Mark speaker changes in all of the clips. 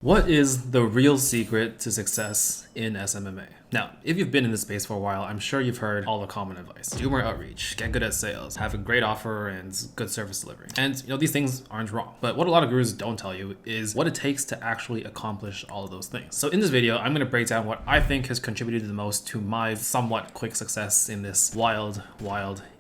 Speaker 1: What is the real secret to success in SMMA? Now, if you've been in this space for a while, I'm sure you've heard all the common advice. Do more outreach, get good at sales, have a great offer and good service delivery. And these things aren't wrong. But what a lot of gurus don't tell you is what it takes to actually accomplish all of those things. So in this video, I'm going to break down what I think has contributed the most to my somewhat quick success in this wild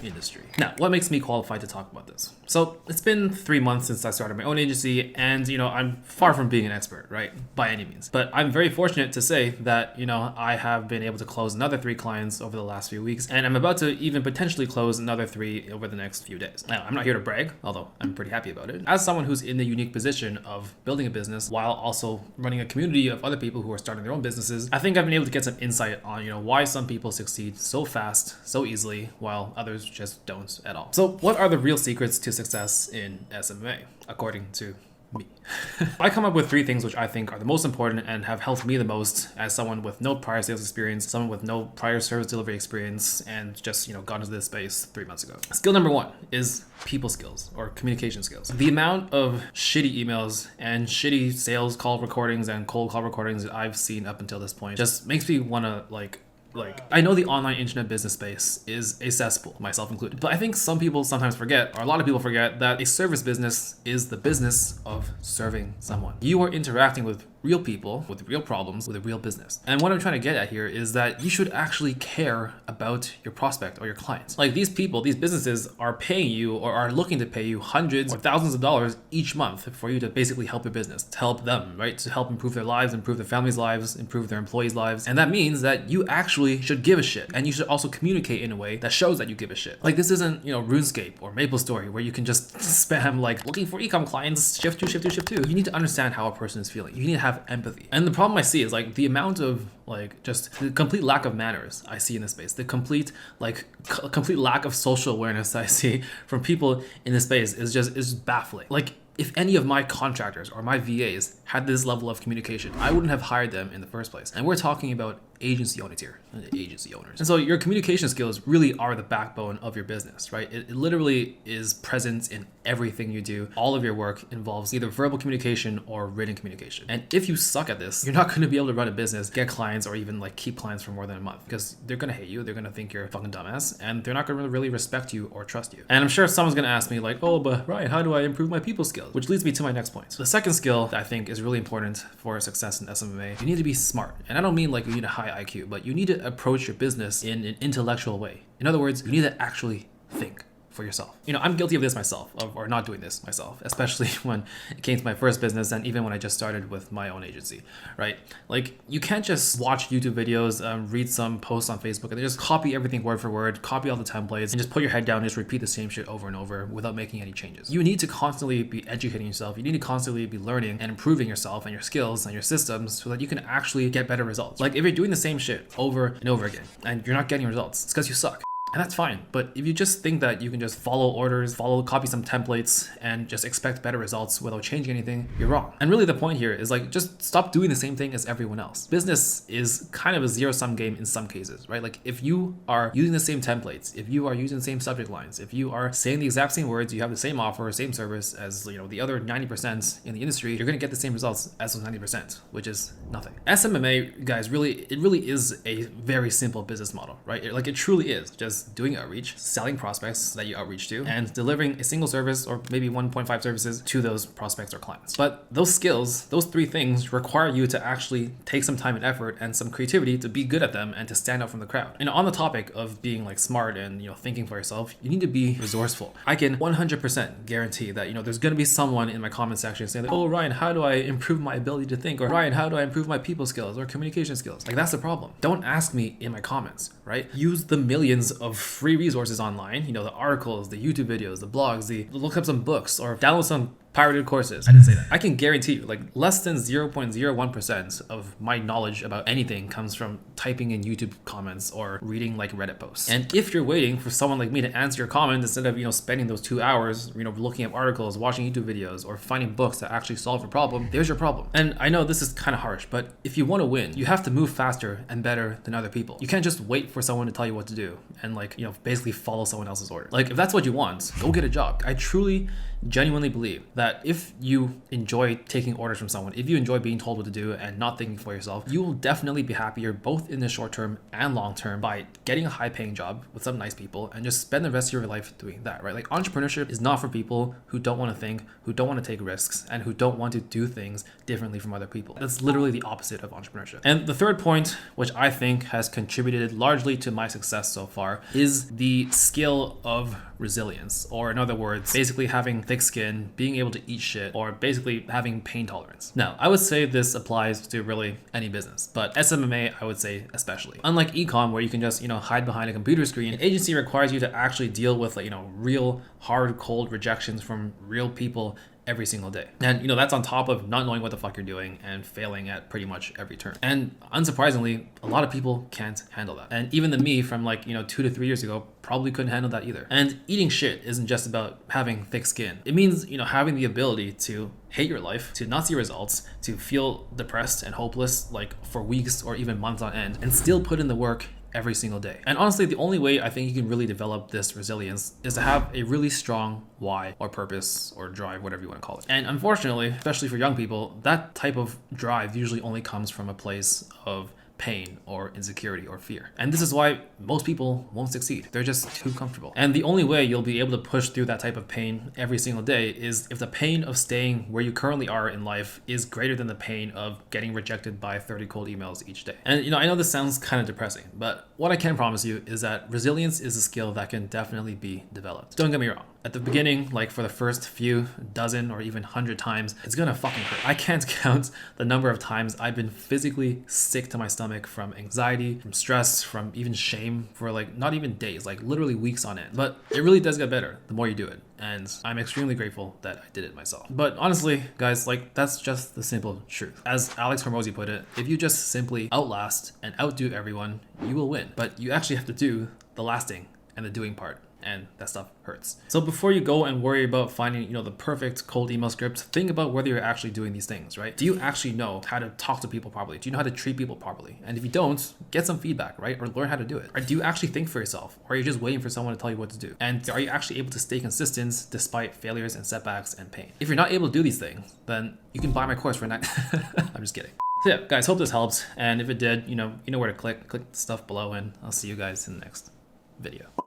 Speaker 1: industry. Now, what makes me qualified to talk about this? So it's been 3 months since I started my own agency, and I'm far from being an expert, right? By any means. But I'm very fortunate to say that, I have been able to close another 3 clients over the last few weeks, and I'm about to even potentially close another 3 over the next few days. Now, I'm not here to brag, although I'm pretty happy about it. As someone who's in the unique position of building a business while also running a community of other people who are starting their own businesses, I think I've been able to get some insight on, why some people succeed so fast, so easily, while others just don't at all. So what are the real secrets to success in SMMA, according to me? I come up with 3 things which I think are the most important and have helped me the most as someone with no prior sales experience, someone with no prior service delivery experience, and just got into this space 3 months ago. Skill number 1 is people skills or communication skills. The amount of shitty emails and shitty sales call recordings and cold call recordings that I've seen up until this point just makes me want to I know the online internet business space is a cesspool, myself included, but I think some people sometimes forget, or a lot of people forget, that a service business is the business of serving someone. You are interacting with real people, with real problems, with a real business. And what I'm trying to get at here is that you should actually care about your prospect or your clients. Like these people, these businesses are paying you or are looking to pay you hundreds or thousands of dollars each month for you to basically help your business, to help them, right? To help improve their lives, improve their families' lives, improve their employees' lives. And that means that you actually should give a shit. And you should also communicate in a way that shows that you give a shit. Like this isn't, RuneScape or MapleStory where you can just spam looking for e-com clients, shift 2, shift 2, shift 2. You need to understand how a person is feeling. You need to have empathy. And the problem I see is the amount of just the complete lack of manners I see in this space, the complete complete lack of social awareness I see from people in this space is baffling. If any of my contractors or my VAs had this level of communication, I wouldn't have hired them in the first place. And we're talking about agency owners here, agency owners. And so your communication skills really are the backbone of your business, right? It literally is present in everything you do. All of your work involves either verbal communication or written communication. And if you suck at this, you're not going to be able to run a business, get clients, or even keep clients for more than a month because they're going to hate you. They're going to think you're a fucking dumbass and they're not going to really respect you or trust you. And I'm sure someone's going to ask me oh, but Ryan, how do I improve my people skills? Which leads me to my next point. The second skill that I think is really important for success in SMMA, you need to be smart. And I don't mean you need a high IQ, but you need to approach your business in an intellectual way. In other words, you need to actually think for yourself. I'm guilty of this myself, or not doing this myself, especially when it came to my first business and even when I just started with my own agency, right? You can't just watch YouTube videos, read some posts on Facebook, and then just copy everything word for word, copy all the templates, and just put your head down and just repeat the same shit over and over without making any changes. You need to constantly be educating yourself. You need to constantly be learning and improving yourself and your skills and your systems so that you can actually get better results. If you're doing the same shit over and over again and you're not getting results, it's because you suck. And that's fine. But if you just think that you can just follow orders, copy some templates, and just expect better results without changing anything, you're wrong. And really the point here is just stop doing the same thing as everyone else. Business is kind of a zero-sum game in some cases, right? If you are using the same templates, if you are using the same subject lines, if you are saying the exact same words, you have the same offer, same service as the other 90% in the industry, you're going to get the same results as those 90%, which is nothing. SMMA, guys, it really is a very simple business model, right? It truly is just doing outreach, selling prospects that you outreach to, and delivering a single service or maybe 1.5 services to those prospects or clients. But those skills, those 3 things require you to actually take some time and effort and some creativity to be good at them and to stand out from the crowd. And on the topic of being smart and thinking for yourself, you need to be resourceful. I can 100% guarantee that there's going to be someone in my comment section saying oh Ryan, how do I improve my ability to think? Or Ryan, how do I improve my people skills or communication skills? That's the problem. Don't ask me in my comments, right? Use the millions of free resources online, the articles, the YouTube videos, the blogs, look up some books or download some pirated courses. I didn't say that. I can guarantee you less than 0.01% of my knowledge about anything comes from typing in YouTube comments or reading Reddit posts. And if you're waiting for someone like me to answer your comment instead of spending those 2 hours looking at articles, watching YouTube videos, or finding books that actually solve your problem, there's your problem. And I know this is kind of harsh, but if you want to win, you have to move faster and better than other people. You can't just wait for someone to tell you what to do and basically follow someone else's order. If that's what you want, go get a job. I truly genuinely believe that that if you enjoy taking orders from someone, if you enjoy being told what to do and not thinking for yourself, you will definitely be happier both in the short term and long term by getting a high paying job with some nice people and just spend the rest of your life doing that, right? Like entrepreneurship is not for people who don't want to think, who don't want to take risks, and who don't want to do things differently from other people. That's literally the opposite of entrepreneurship. And the third point, which I think has contributed largely to my success so far, is the skill of resilience, or in other words, basically having thick skin, being able to eat shit, or basically having pain tolerance. Now, I would say this applies to really any business, but SMMA, I would say especially. Unlike ecom, where you can just, hide behind a computer screen, an agency requires you to actually deal with, real hard, cold rejections from real people every single day. And that's on top of not knowing what the fuck you're doing and failing at pretty much every turn. And unsurprisingly, a lot of people can't handle that. And even the me from 2 to 3 years ago probably couldn't handle that either. And eating shit isn't just about having thick skin. It means, having the ability to hate your life, to not see results, to feel depressed and hopeless for weeks or even months on end, and still put in the work every single day. And honestly, the only way I think you can really develop this resilience is to have a really strong why or purpose or drive, whatever you want to call it. And unfortunately, especially for young people, that type of drive usually only comes from a place of pain or insecurity or fear. And this is why most people won't succeed. They're just too comfortable. And the only way you'll be able to push through that type of pain every single day is if the pain of staying where you currently are in life is greater than the pain of getting rejected by 30 cold emails each day. And I know this sounds kind of depressing, but what I can promise you is that resilience is a skill that can definitely be developed. Don't get me wrong. At the beginning, for the first few dozen or even 100 times, it's gonna fucking hurt. I can't count the number of times I've been physically sick to my stomach from anxiety, from stress, from even shame for not even days, literally weeks on end. But it really does get better the more you do it. And I'm extremely grateful that I did it myself. But honestly, guys, that's just the simple truth. As Alex Hormozi put it, if you just simply outlast and outdo everyone, you will win. But you actually have to do the lasting and the doing part. And that stuff hurts. So before you go and worry about finding, the perfect cold email script, think about whether you're actually doing these things, right? Do you actually know how to talk to people properly? Do you know how to treat people properly? And if you don't, get some feedback, right? Or learn how to do it. Or do you actually think for yourself? Or are you just waiting for someone to tell you what to do? And are you actually able to stay consistent despite failures and setbacks and pain? If you're not able to do these things, then you can buy my course for $9. I'm just kidding. So yeah, guys, hope this helps. And if it did, you know where to click the stuff below, and I'll see you guys in the next video.